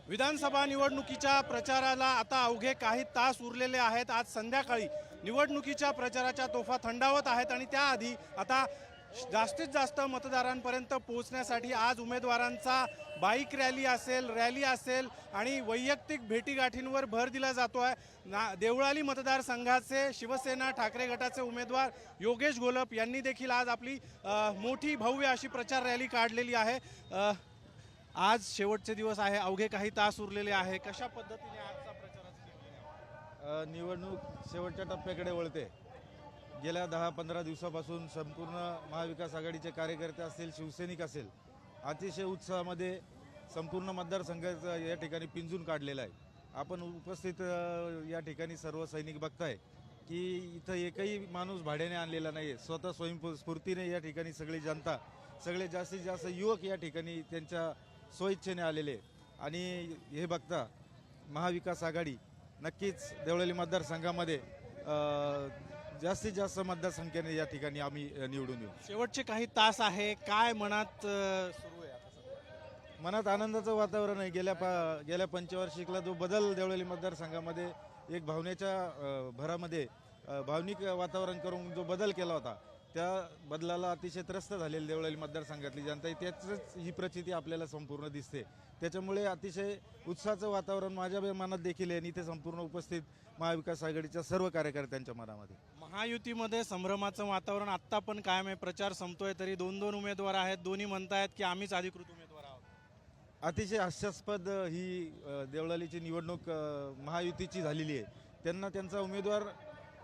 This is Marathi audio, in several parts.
विधानसभा निवडणुकीच्या प्रचाराला आता अवघे काही तास उरलेले आहेत। आज संध्याकाळी निवडणुकीच्या प्रचाराच्या तोफा थंडावत आहेत आणि त्याआधी आता जास्तीत जास्त मतदारांपर्यंत पोहोचण्यासाठी आज उमेदवारांचा बाईक रॅली असेल आणि वैयक्तिक भेटीगाठींवर भर दिला जातो आहे। देवळाली मतदारसंघाचे शिवसेना ठाकरे गटाचे उमेदवार योगेश घोलप यांनी देखील आज आपली मोठी भव्य अशी प्रचार रॅली काढलेली आहे। आज शेवटचे दिवस आहे, अवघे काही तास उरलेले आहे। कशा पद्धतीने आजचा प्रचाराचा निवडणूक शेवटच्या टप्प्याकडे वळते। गेल्या 10-15 दिवसापासून संपूर्ण महाविकास आघाडीचे कार्यकर्ते असतील, शिवसैनिक असेल, अतिशय उत्साहामध्ये संपूर्ण मतदारसंघाचा या ठिकाणी पिंजून काढलेला आहे। आपण उपस्थित या ठिकाणी सर्व सैनिक बघताय की इथं एकही माणूस भाड्याने आणलेला नाही आहे। स्वतः स्वयंस्फूर्तीने या ठिकाणी सगळी जनता, सगळे जास्तीत जास्त युवक या ठिकाणी त्यांच्या स्वइच्छेने आलेले आणि हे बघता महाविकास आघाडी नक्कीच देवळाली मतदारसंघामध्ये जास्तीत जास्त मतदारसंख्येने या ठिकाणी आम्ही निवडून येऊ। शेवटचे काही तास आहे, काय मनात सुरू आहे आता? मनात आनंदाचं वातावरण आहे। गेल्या पंचवार्षिकला जो बदल देवळाली मतदारसंघामध्ये एक भावनेच्या भरामध्ये भावनिक वातावरण करून जो बदल केला होता, त्या बदलाला अतिशय त्रस्त झालेली देवळाली मतदारसंघातली जनता, त्याचंच ही प्रचिती आपल्याला संपूर्ण दिसते। त्याच्यामुळे अतिशय उत्साहाचं वातावरण माझ्या मनात देखील आहे आणि ते संपूर्ण उपस्थित महाविकास आघाडीच्या सर्व कार्यकर्त्यांच्या मनामध्ये। महायुतीमध्ये संभ्रमाचं वातावरण आत्ता पण कायम आहे। प्रचार संपतोय तरी दोन उमेदवार आहेत, दोन्ही म्हणतायत की आम्हीच अधिकृत उमेदवार आहोत। अतिशय हास्यास्पद ही देवळालीची निवडणूक महायुतीची झालेली आहे। त्यांना त्यांचा उमेदवार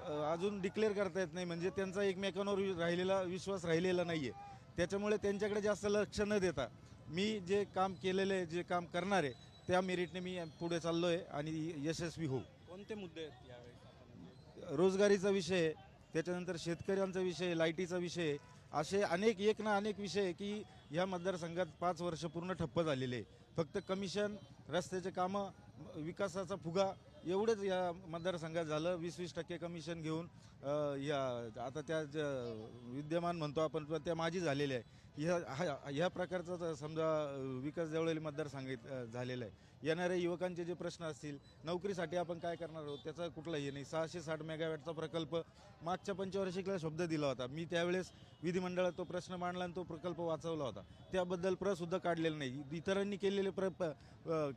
अजून डिक्लेअर करता येत नाही, म्हणजे त्यांचा एकमेकांवर विश्वास राहिलेला नाही आहे। त्याच्यामुळे त्यांच्याकडे जास्त लक्ष न देता मी जे काम केलेले, जे काम करणार आहे त्या मेरिटने मी पुढे चाललो आहे आणि यशस्वी होऊ। कोणते मुद्दे आहेत यावेळी? रोजगारीचा विषय, त्याच्यानंतर शेतकऱ्यांचा विषय, लाईटीचा विषय, असे अनेक विषय की या मतदारसंघात 5 वर्ष पूर्ण ठप्प झालेले आहे। फक्त कमिशन, रस्त्याचे कामं, विकासाचा फुगा एवढंच या मतदारसंघात झालं। 20% कमिशन घेऊन आता त्या विद्यमान म्हणतो आपण, त्या माझी झालेली आहे। ह्या प्रकारचा समजा विकास देवळाली मतदारसंघात झालेला आहे। येणाऱ्या युवकांचे जे प्रश्न असतील, नोकरीसाठी आपण काय करणार आहोत त्याचा कुठलाही नाही। 660 मेगावॅटचा प्रकल्प मागच्या पंचवार्षिकला शब्द दिला होता, मी त्यावेळेस विधिमंडळात तो प्रश्न मांडला आणि तो प्रकल्प वाचवला होता। त्याबद्दल सुद्धा काढलेलं नाही। इतरांनी केलेले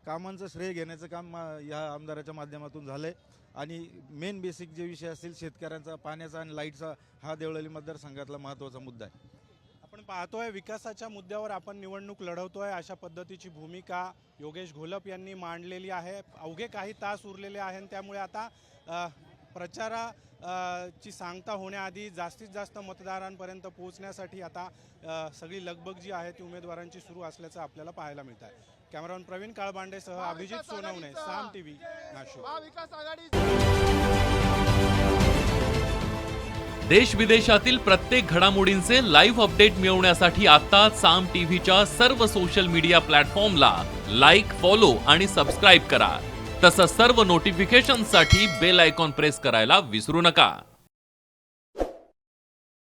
कामांचं श्रेय घेण्याचं काम या आमदाराच्या माध्यमातून झालंय आणि मेन बेसिक जे विषय असतील शेतकऱ्यांचा, पाण्याचा आणि लाईटचा, हा देवळाली मतदारसंघातला महत्त्वाचा मुद्दा आहे। आपण पाहतोय विकासाच्या मुद्द्यावर आपण निवडणूक लढवतोय, अशा पद्धतीची भूमिका योगेश घोलप यांनी मांडलेली आहे। अवघे काही तास उरलेले आहेत, त्यामुळे आता प्रचाराची सांगता होण्याआधी जास्तीत जास्त मतदारांपर्यंत पोहोचण्यासाठी आता सगळी लगबग जी आहे ती उमेदवारांची सुरू असल्याचं आपल्याला पाहायला मिळत आहे। कॅमेरामन प्रवीण काळबांडेसह अभिजित सोनवणे, साम टीव्ही, नाशिक। देश विदेशातील प्रत्येक घडामोडींचे लाईव्ह अपडेट मिळवण्यासाठी आता साम टीव्हीच्या सर्व सोशल मीडिया प्लॅटफॉर्मला लाईक, फॉलो आणि सबस्क्राईब करा। तसंच सर्व नोटिफिकेशनसाठी बेल आयकॉन प्रेस करायला विसरू नका।